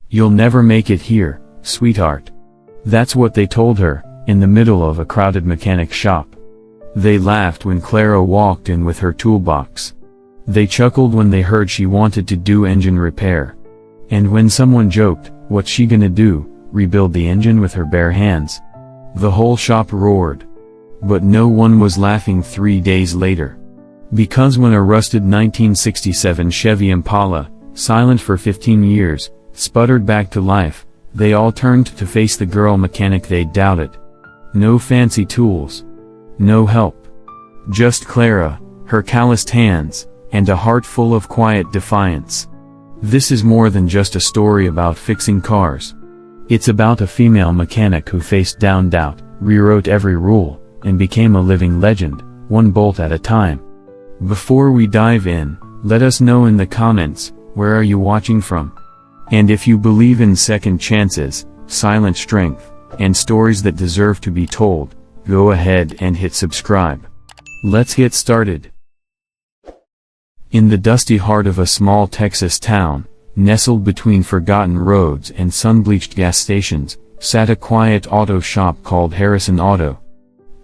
"You'll never make it here, sweetheart." That's what they told her, in the middle of a crowded mechanic shop. They laughed when Clara walked in with her toolbox. They chuckled when they heard she wanted to do engine repair. And when someone joked, "What's she gonna do, rebuild the engine with her bare hands?" The whole shop roared. But no one was laughing 3 days later. Because when a rusted 1967 Chevy Impala, silent for 15 years, sputtered back to life, they all turned to face the girl mechanic they doubted. No fancy tools. No help. Just Clara, her calloused hands, and a heart full of quiet defiance. This is more than just a story about fixing cars. It's about a female mechanic who faced down doubt, rewrote every rule, and became a living legend, one bolt at a time. Before we dive in, let us know in the comments, where are you watching from? And if you believe in second chances, silent strength, and stories that deserve to be told, go ahead and hit subscribe. Let's get started. In the dusty heart of a small Texas town, nestled between forgotten roads and sun-bleached gas stations, sat a quiet auto shop called Harrison Auto.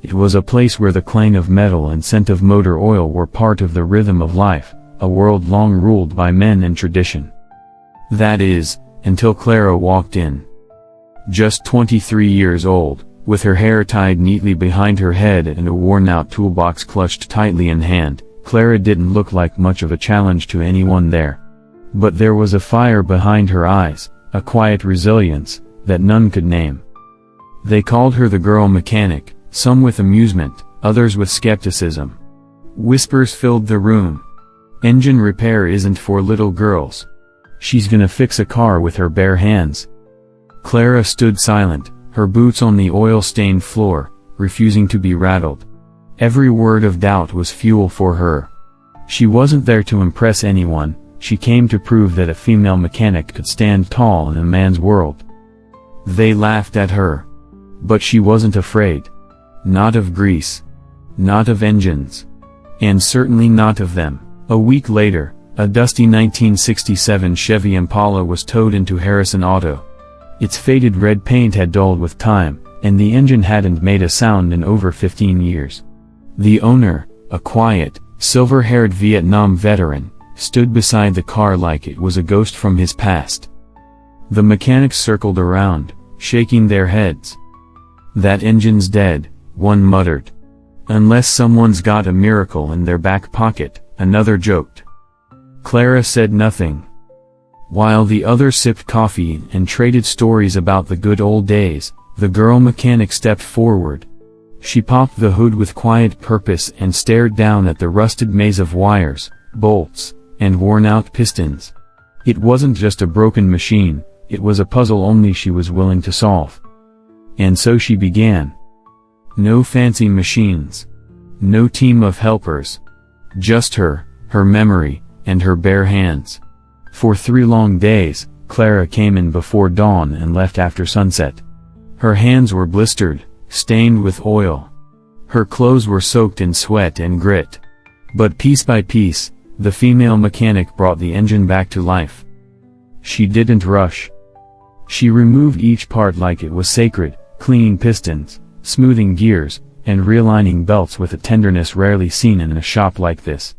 It was a place where the clang of metal and scent of motor oil were part of the rhythm of life, a world long ruled by men and tradition. That is, until Clara walked in. Just 23 years old, with her hair tied neatly behind her head and a worn-out toolbox clutched tightly in hand, Clara didn't look like much of a challenge to anyone there. But there was a fire behind her eyes, a quiet resilience, that none could name. They called her the girl mechanic, some with amusement, others with skepticism. Whispers filled the room. Engine repair isn't for little girls. She's gonna fix a car with her bare hands. Clara stood silent, her boots on the oil-stained floor, refusing to be rattled. Every word of doubt was fuel for her. She wasn't there to impress anyone, she came to prove that a female mechanic could stand tall in a man's world. They laughed at her. But she wasn't afraid. Not of grease. Not of engines. And certainly not of them. A week later, a dusty 1967 Chevy Impala was towed into Harrison Auto. Its faded red paint had dulled with time, and the engine hadn't made a sound in over 15 years. The owner, a quiet, silver-haired Vietnam veteran, stood beside the car like it was a ghost from his past. The mechanics circled around, shaking their heads. "That engine's dead," one muttered. "Unless someone's got a miracle in their back pocket," another joked. Clara said nothing. While the others sipped coffee and traded stories about the good old days, the girl mechanic stepped forward. She popped the hood with quiet purpose and stared down at the rusted maze of wires, bolts, and worn-out pistons. It wasn't just a broken machine, it was a puzzle only she was willing to solve. And so she began. No fancy machines. No team of helpers. Just her memory, and her bare hands. For 3 long days, Clara came in before dawn and left after sunset. Her hands were blistered, stained with oil. Her clothes were soaked in sweat and grit. But piece by piece, the female mechanic brought the engine back to life. She didn't rush. She removed each part like it was sacred, cleaning pistons, smoothing gears, and realigning belts with a tenderness rarely seen in a shop like this.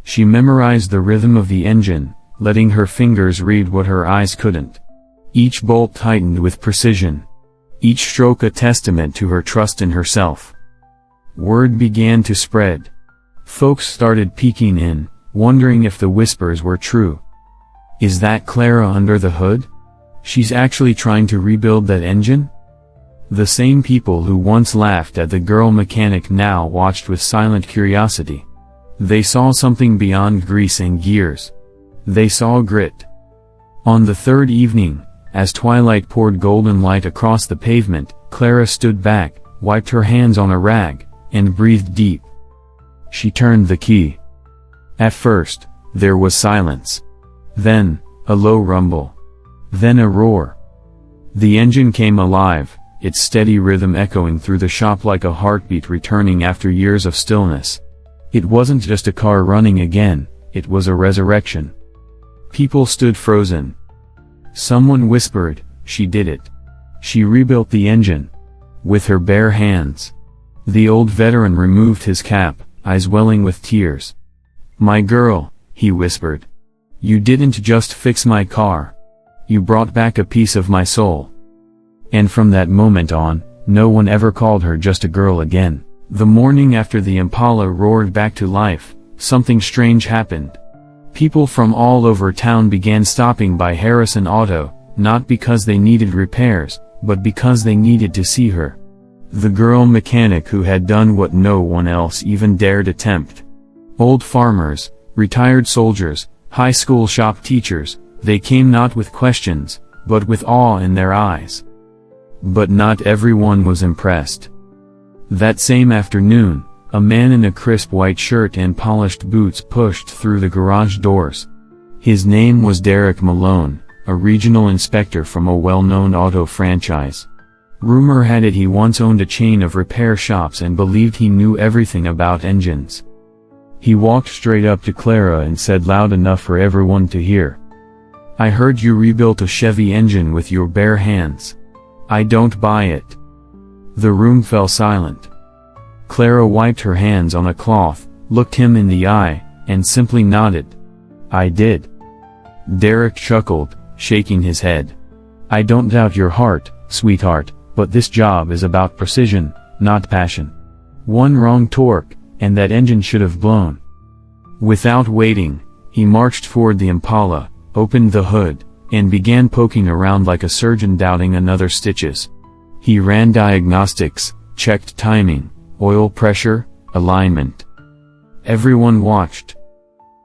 She memorized the rhythm of the engine, letting her fingers read what her eyes couldn't. Each bolt tightened with precision. Each stroke a testament to her trust in herself. Word began to spread. Folks started peeking in, wondering if the whispers were true. Is that Clara under the hood? She's actually trying to rebuild that engine? The same people who once laughed at the girl mechanic now watched with silent curiosity. They saw something beyond grease and gears. They saw grit. On the 3rd evening, as twilight poured golden light across the pavement, Clara stood back, wiped her hands on a rag, and breathed deep. She turned the key. At first, there was silence. Then, a low rumble. Then a roar. The engine came alive, its steady rhythm echoing through the shop like a heartbeat returning after years of stillness. It wasn't just a car running again, it was a resurrection. People stood frozen. Someone whispered, "She did it. She rebuilt the engine. With her bare hands." The old veteran removed his cap, eyes welling with tears. "My girl," he whispered. "You didn't just fix my car. You brought back a piece of my soul." And from that moment on, no one ever called her just a girl again. The morning after the Impala roared back to life, something strange happened. People from all over town began stopping by Harrison Auto, not because they needed repairs, but because they needed to see her. The girl mechanic who had done what no one else even dared attempt. Old farmers, retired soldiers, high school shop teachers, they came not with questions, but with awe in their eyes. But not everyone was impressed. That same afternoon, a man in a crisp white shirt and polished boots pushed through the garage doors. His name was Derek Malone, a regional inspector from a well-known auto franchise. Rumor had it he once owned a chain of repair shops and believed he knew everything about engines. He walked straight up to Clara and said loud enough for everyone to hear, "I heard you rebuilt a Chevy engine with your bare hands. I don't buy it." The room fell silent. Clara wiped her hands on a cloth, looked him in the eye, and simply nodded. "I did." Derek chuckled, shaking his head. "I don't doubt your heart, sweetheart, but this job is about precision, not passion. One wrong torque, and that engine should have blown." Without waiting, he marched toward the Impala, opened the hood, and began poking around like a surgeon doubting another stitches. He ran diagnostics, checked timing, oil pressure, alignment. Everyone watched.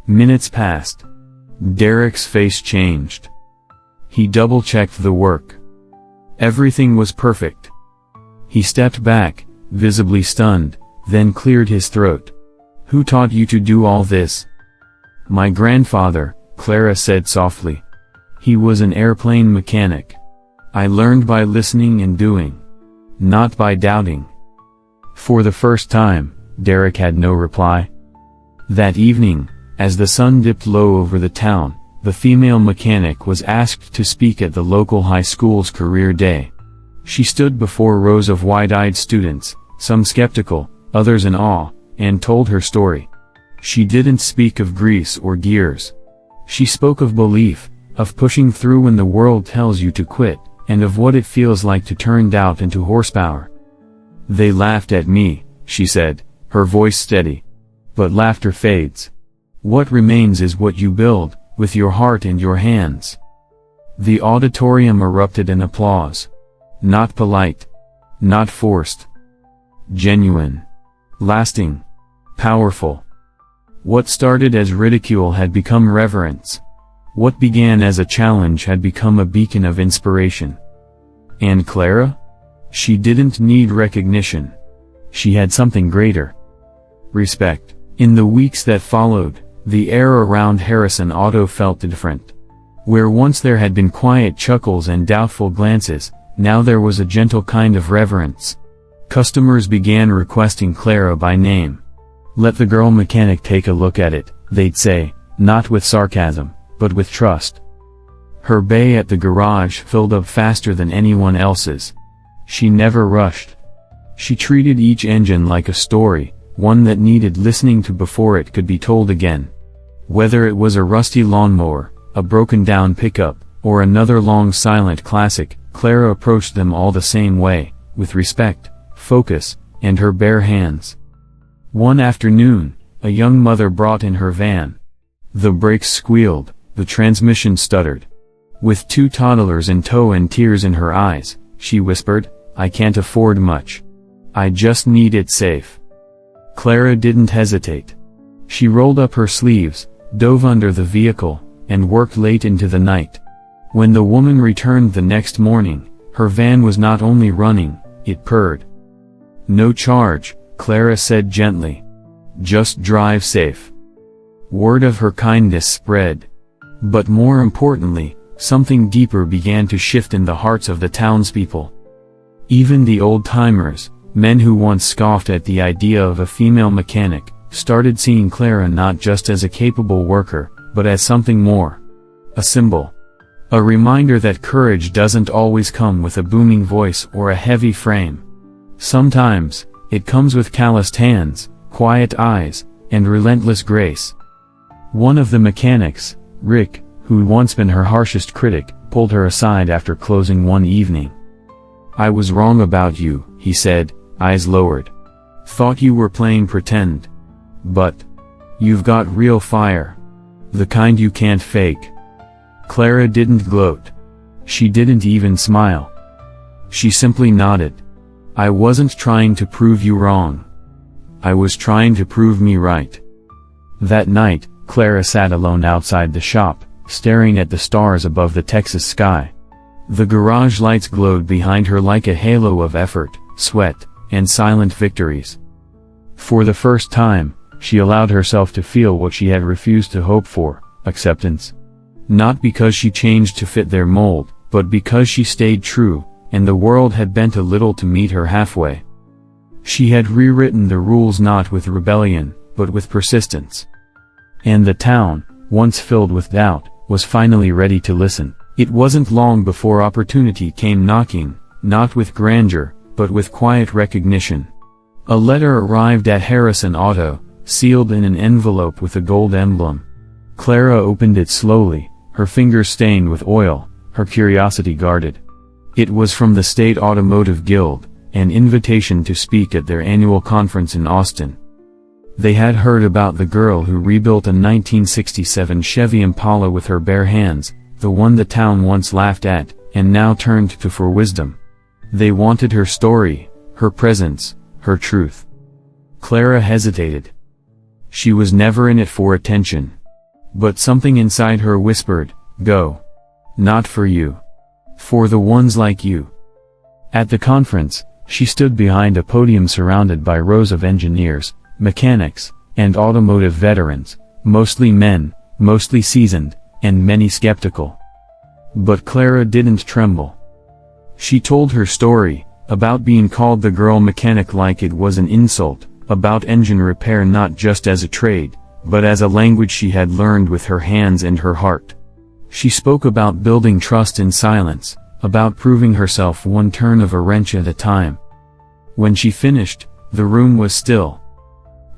Minutes passed. Derek's face changed. He double-checked the work. Everything was perfect. He stepped back, visibly stunned, then cleared his throat. "Who taught you to do all this?" "My grandfather," Clara said softly. "He was an airplane mechanic. I learned by listening and doing. Not by doubting." For the first time, Derek had no reply. That evening, as the sun dipped low over the town, the female mechanic was asked to speak at the local high school's career day. She stood before rows of wide-eyed students, some skeptical, others in awe, and told her story. She didn't speak of grease or gears. She spoke of belief, of pushing through when the world tells you to quit, and of what it feels like to turn doubt into horsepower. "They laughed at me," she said, her voice steady. "But laughter fades. What remains is what you build, with your heart and your hands." The auditorium erupted in applause. Not polite. Not forced. Genuine. Lasting. Powerful. What started as ridicule had become reverence. What began as a challenge had become a beacon of inspiration. And Clara? She didn't need recognition. She had something greater. Respect. In the weeks that followed, the air around Harrison Auto felt different. Where once there had been quiet chuckles and doubtful glances, now there was a gentle kind of reverence. Customers began requesting Clara by name. "Let the girl mechanic take a look at it," they'd say, not with sarcasm, but with trust. Her bay at the garage filled up faster than anyone else's. She never rushed. She treated each engine like a story, one that needed listening to before it could be told again. Whether it was a rusty lawnmower, a broken-down pickup, or another long silent classic, Clara approached them all the same way, with respect, focus, and her bare hands. One afternoon, a young mother brought in her van. The brakes squealed, the transmission stuttered. With 2 toddlers in tow and tears in her eyes, she whispered, "I can't afford much. I just need it safe." Clara didn't hesitate. She rolled up her sleeves, dove under the vehicle, and worked late into the night. When the woman returned the next morning, her van was not only running, it purred. "No charge," Clara said gently. "Just drive safe." Word of her kindness spread. But more importantly, something deeper began to shift in the hearts of the townspeople. Even the old-timers, men who once scoffed at the idea of a female mechanic, started seeing Clara not just as a capable worker, but as something more. A symbol. A reminder that courage doesn't always come with a booming voice or a heavy frame. Sometimes, it comes with calloused hands, quiet eyes, and relentless grace. One of the mechanics, Rick, who'd once been her harshest critic, pulled her aside after closing one evening. "I was wrong about you," he said, eyes lowered. "Thought you were playing pretend. But you've got real fire. The kind you can't fake." Clara didn't gloat. She didn't even smile. She simply nodded. "I wasn't trying to prove you wrong. I was trying to prove me right." That night, Clara sat alone outside the shop, staring at the stars above the Texas sky. The garage lights glowed behind her like a halo of effort, sweat, and silent victories. For the first time, she allowed herself to feel what she had refused to hope for, acceptance. Not because she changed to fit their mold, but because she stayed true, and the world had bent a little to meet her halfway. She had rewritten the rules not with rebellion, but with persistence. And the town, once filled with doubt, was finally ready to listen. It wasn't long before opportunity came knocking, not with grandeur, but with quiet recognition. A letter arrived at Harrison Auto, sealed in an envelope with a gold emblem. Clara opened it slowly, her fingers stained with oil, her curiosity guarded. It was from the State Automotive Guild, an invitation to speak at their annual conference in Austin. They had heard about the girl who rebuilt a 1967 Chevy Impala with her bare hands, the one the town once laughed at, and now turned to for wisdom. They wanted her story, her presence, her truth. Clara hesitated. She was never in it for attention. But something inside her whispered, "Go. Not for you. For the ones like you." At the conference, she stood behind a podium surrounded by rows of engineers, mechanics, and automotive veterans, mostly men, mostly seasoned, and many skeptical. But Clara didn't tremble. She told her story, about being called the girl mechanic like it was an insult, about engine repair not just as a trade, but as a language she had learned with her hands and her heart. She spoke about building trust in silence, about proving herself one turn of a wrench at a time. When she finished, the room was still.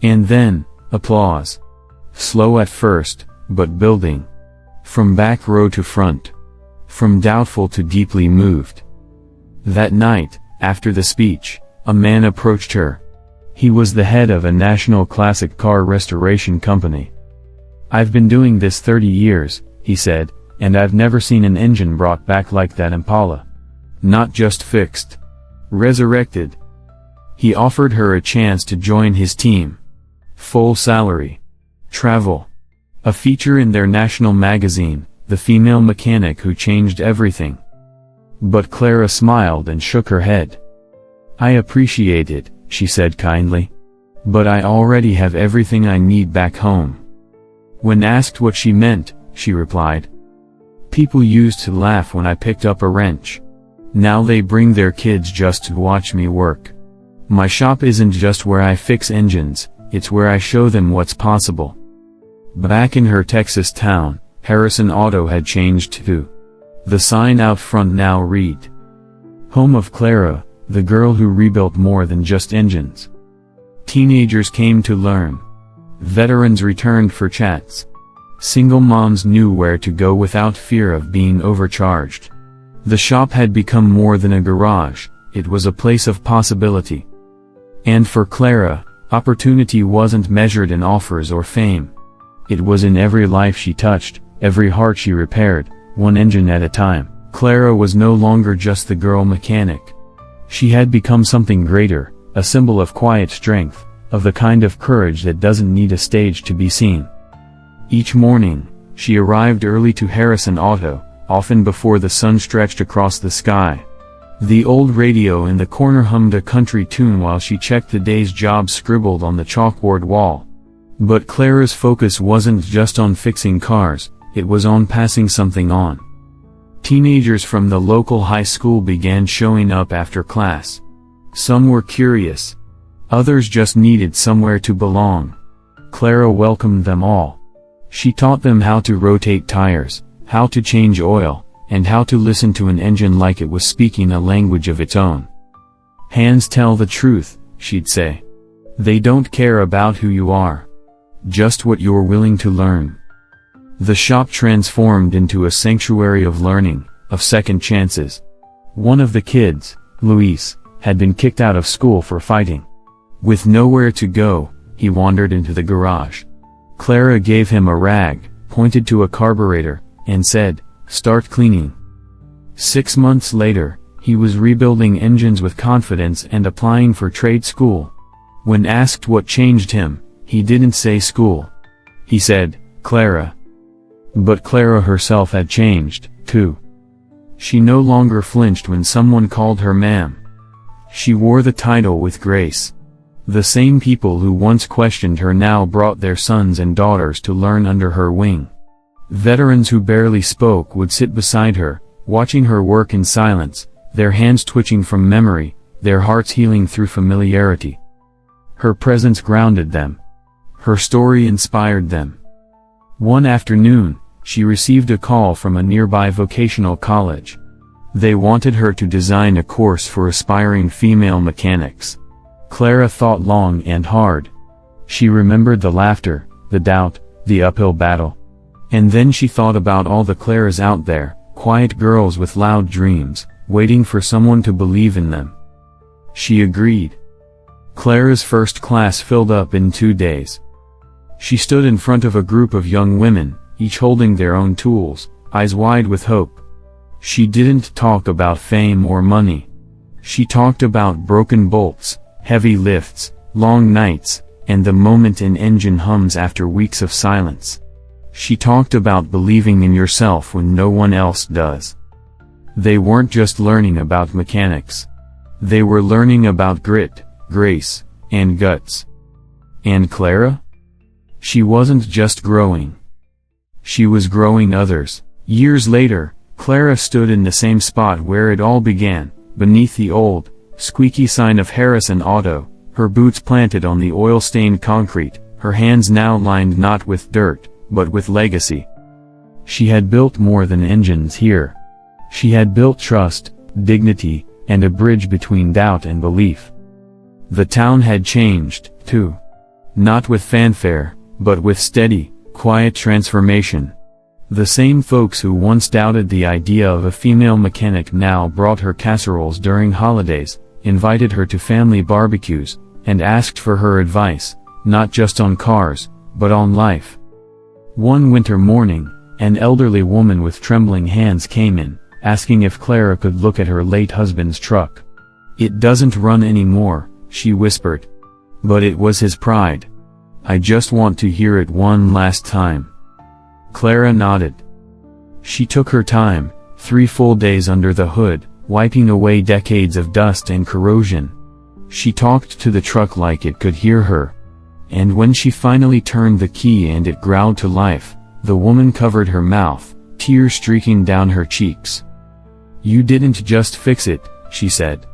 And then, applause. Slow at first, but building. From back row to front. From doubtful to deeply moved. That night, after the speech, a man approached her. He was the head of a national classic car restoration company. "I've been doing this 30 years, he said, "and I've never seen an engine brought back like that Impala. Not just fixed. Resurrected." He offered her a chance to join his team. Full salary. Travel. A feature in their national magazine, The Female Mechanic Who Changed Everything. But Clara smiled and shook her head. "I appreciate it," she said kindly. "But I already have everything I need back home." When asked what she meant, she replied, "People used to laugh when I picked up a wrench. Now they bring their kids just to watch me work. My shop isn't just where I fix engines, it's where I show them what's possible." Back in her Texas town, Harrison Auto had changed too. The sign out front now read, "Home of Clara, the girl who rebuilt more than just engines." Teenagers came to learn. Veterans returned for chats. Single moms knew where to go without fear of being overcharged. The shop had become more than a garage, it was a place of possibility. And for Clara, opportunity wasn't measured in offers or fame. It was in every life she touched, every heart she repaired, one engine at a time. Clara was no longer just the girl mechanic. She had become something greater, a symbol of quiet strength, of the kind of courage that doesn't need a stage to be seen. Each morning, she arrived early to Harrison Auto, often before the sun stretched across the sky. The old radio in the corner hummed a country tune while she checked the day's jobs scribbled on the chalkboard wall. But Clara's focus wasn't just on fixing cars, it was on passing something on. Teenagers from the local high school began showing up after class. Some were curious. Others just needed somewhere to belong. Clara welcomed them all. She taught them how to rotate tires, how to change oil, and how to listen to an engine like it was speaking a language of its own. "Hands tell the truth," she'd say. "They don't care about who you are. Just what you're willing to learn." The shop transformed into a sanctuary of learning, of second chances. One of the kids, Luis, had been kicked out of school for fighting. With nowhere to go, he wandered into the garage. Clara gave him a rag, pointed to a carburetor, and said, "Start cleaning." 6 months later, he was rebuilding engines with confidence and applying for trade school. When asked what changed him, he didn't say school. He said, "Clara." But Clara herself had changed, too. She no longer flinched when someone called her ma'am. She wore the title with grace. The same people who once questioned her now brought their sons and daughters to learn under her wing. Veterans who barely spoke would sit beside her, watching her work in silence, their hands twitching from memory, their hearts healing through familiarity. Her presence grounded them. Her story inspired them. One afternoon, she received a call from a nearby vocational college. They wanted her to design a course for aspiring female mechanics. Clara thought long and hard. She remembered the laughter, the doubt, the uphill battle. And then she thought about all the Claras out there, quiet girls with loud dreams, waiting for someone to believe in them. She agreed. Clara's first class filled up in 2 days. She stood in front of a group of young women, each holding their own tools, eyes wide with hope. She didn't talk about fame or money. She talked about broken bolts, heavy lifts, long nights, and the moment an engine hums after weeks of silence. She talked about believing in yourself when no one else does. They weren't just learning about mechanics. They were learning about grit, grace, and guts. And Clara? She wasn't just growing. She was growing others. Years later, Clara stood in the same spot where it all began, beneath the old, squeaky sign of Harrison Auto, her boots planted on the oil-stained concrete, her hands now lined not with dirt, but with legacy. She had built more than engines here. She had built trust, dignity, and a bridge between doubt and belief. The town had changed, too. Not with fanfare, but with steady, quiet transformation. The same folks who once doubted the idea of a female mechanic now brought her casseroles during holidays, invited her to family barbecues, and asked for her advice, not just on cars, but on life. One winter morning, an elderly woman with trembling hands came in, asking if Clara could look at her late husband's truck. "It doesn't run anymore," she whispered. "But it was his pride. I just want to hear it one last time." Clara nodded. She took her time, 3 full days under the hood, wiping away decades of dust and corrosion. She talked to the truck like it could hear her. And when she finally turned the key and it growled to life, the woman covered her mouth, tears streaking down her cheeks. "You didn't just fix it," she said.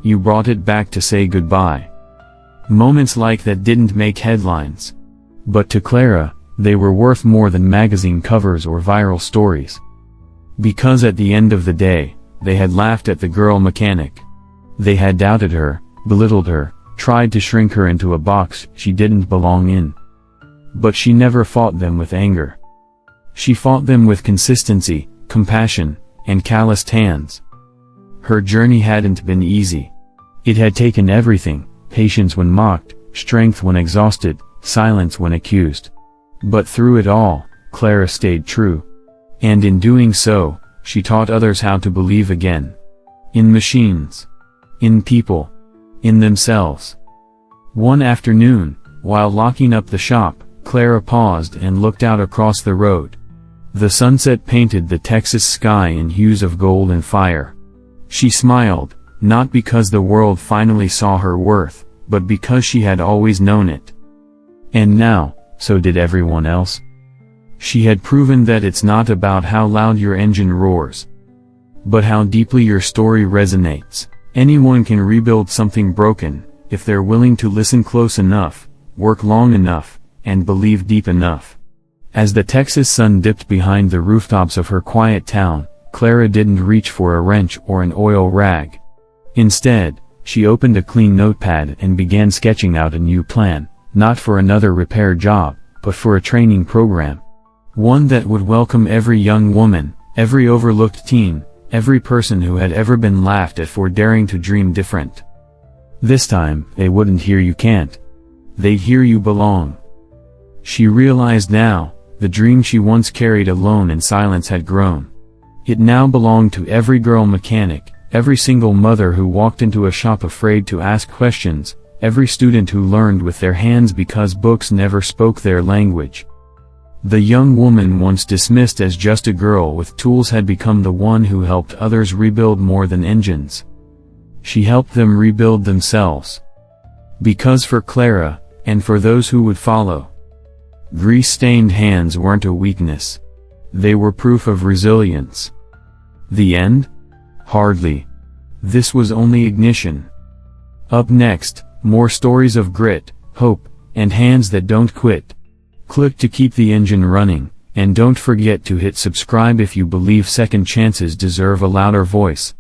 "You brought it back to say goodbye." Moments like that didn't make headlines. But to Clara, they were worth more than magazine covers or viral stories. Because at the end of the day, they had laughed at the girl mechanic. They had doubted her, belittled her, tried to shrink her into a box she didn't belong in. But she never fought them with anger. She fought them with consistency, compassion, and calloused hands. Her journey hadn't been easy. It had taken everything: patience when mocked, strength when exhausted, silence when accused. But through it all, Clara stayed true. And in doing so, she taught others how to believe again. In machines. In people. In themselves. One afternoon, while locking up the shop, Clara paused and looked out across the road. The sunset painted the Texas sky in hues of gold and fire. She smiled, not because the world finally saw her worth, but because she had always known it. And now, so did everyone else. She had proven that it's not about how loud your engine roars, but how deeply your story resonates. Anyone can rebuild something broken, if they're willing to listen close enough, work long enough, and believe deep enough. As the Texas sun dipped behind the rooftops of her quiet town, Clara didn't reach for a wrench or an oil rag. Instead, she opened a clean notepad and began sketching out a new plan, not for another repair job, but for a training program. One that would welcome every young woman, every overlooked teen, every person who had ever been laughed at for daring to dream different. This time, they wouldn't hear "you can't." They'd hear "you belong." She realized now, the dream she once carried alone in silence had grown. It now belonged to every girl mechanic, every single mother who walked into a shop afraid to ask questions, every student who learned with their hands because books never spoke their language. The young woman once dismissed as just a girl with tools had become the one who helped others rebuild more than engines. She helped them rebuild themselves. Because for Clara, and for those who would follow, grease-stained hands weren't a weakness. They were proof of resilience. The end? Hardly. This was only ignition. Up next, more stories of grit, hope, and hands that don't quit. Click to keep the engine running, and don't forget to hit subscribe if you believe second chances deserve a louder voice.